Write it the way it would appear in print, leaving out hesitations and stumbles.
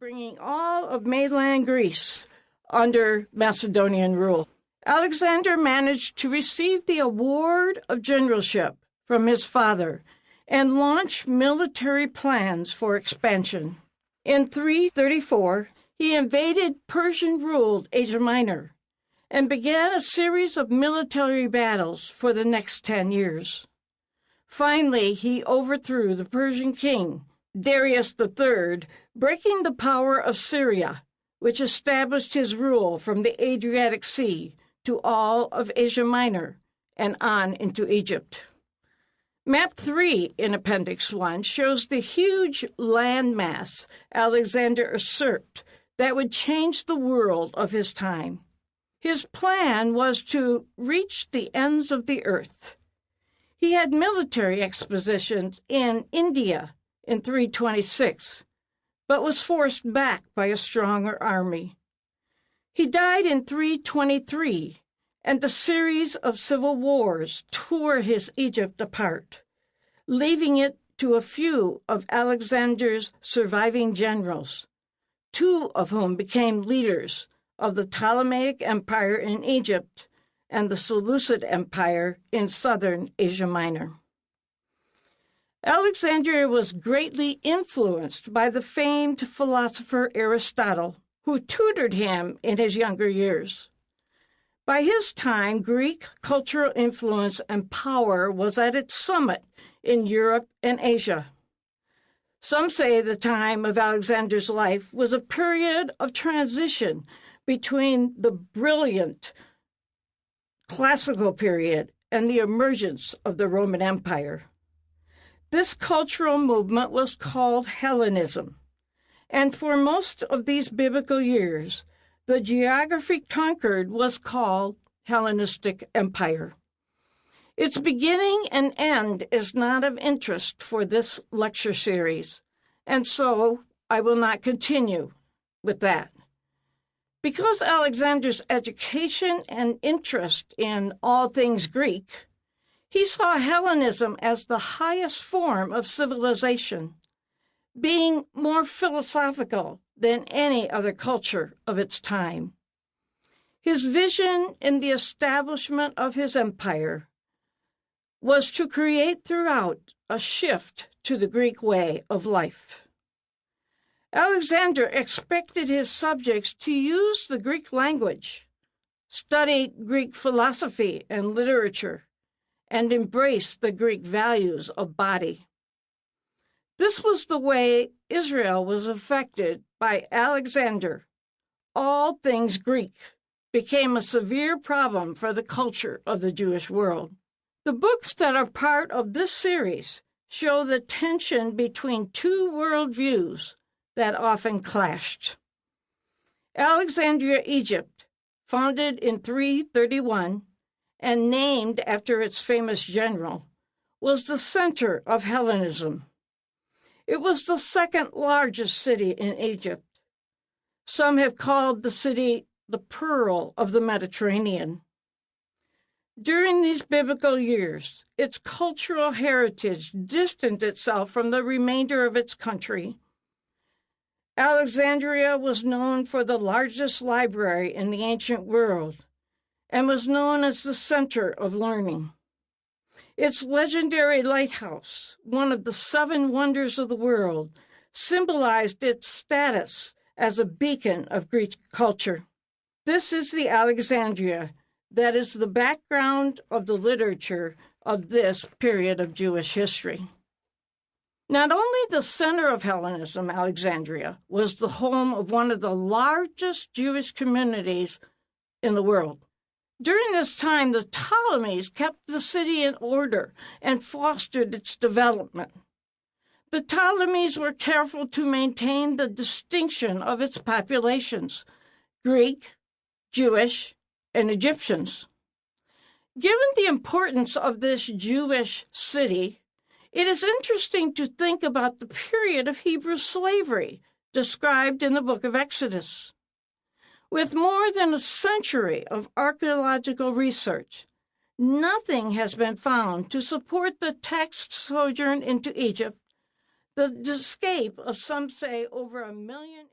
bringing all of mainland Greece under Macedonian rule. Alexander managed to receive the award of generalship from his father and launch military plans for expansion. In 334, he invaded Persian-ruled Asia Minor and began a series of military battles for the next 10 years. Finally, he overthrew the Persian king, Darius III, breaking the power of Syria, which established his rule from the Adriatic Sea to all of Asia Minor and on into Egypt. Map 3 in Appendix 1 shows the huge landmass Alexander usurped that would change the world of his time. His plan was to reach the ends of the earth. He had military expositions in India in 326, but was forced back by a stronger army. He died in 323, and a series of civil wars tore his Egypt apart, leaving it to a few of Alexander's surviving generals, 2 of whom became leaders of the Ptolemaic Empire in Egypt and the Seleucid Empire in southern Asia Minor. Alexander was greatly influenced by the famed philosopher Aristotle, who tutored him in his younger years. By his time, Greek cultural influence and power was at its summit in Europe and Asia. Some say the time of Alexander's life was a period of transition between the brilliant classical period and the emergence of the Roman Empire. This cultural movement was called Hellenism, and for most of these biblical years, the geography conquered was called Hellenistic Empire. Its beginning and end is not of interest for this lecture series, and so I will not continue with that. Because Alexander's education and interest in all things Greek, he saw Hellenism as the highest form of civilization, being more philosophical than any other culture of its time. His vision in the establishment of his empire was to create throughout a shift to the Greek way of life. Alexander expected his subjects to use the Greek language, study Greek philosophy and literature, and embrace the Greek values of body. This was the way Israel was affected by Alexander. All things Greek became a severe problem for the culture of the Jewish world. The books that are part of this series show the tension between 2 worldviews that often clashed. Alexandria, Egypt, founded in 331 and named after its famous general, was the center of Hellenism. It was the second largest city in Egypt. Some have called the city the Pearl of the Mediterranean. During these biblical years, its cultural heritage distanced itself from the remainder of its country. Alexandria was known for the largest library in the ancient world and was known as the center of learning. Its legendary lighthouse, one of the 7 wonders of the world, symbolized its status as a beacon of Greek culture. This is the Alexandria that is the background of the literature of this period of Jewish history. Not only the center of Hellenism, Alexandria was the home of one of the largest Jewish communities in the world. During this time, the Ptolemies kept the city in order and fostered its development. The Ptolemies were careful to maintain the distinction of its populations, Greek, Jewish, and Egyptians. Given the importance of this Jewish city, it is interesting to think about the period of Hebrew slavery described in the book of Exodus. With more than a century of archaeological research, nothing has been found to support the text's sojourn into Egypt, the escape of some say over 1 million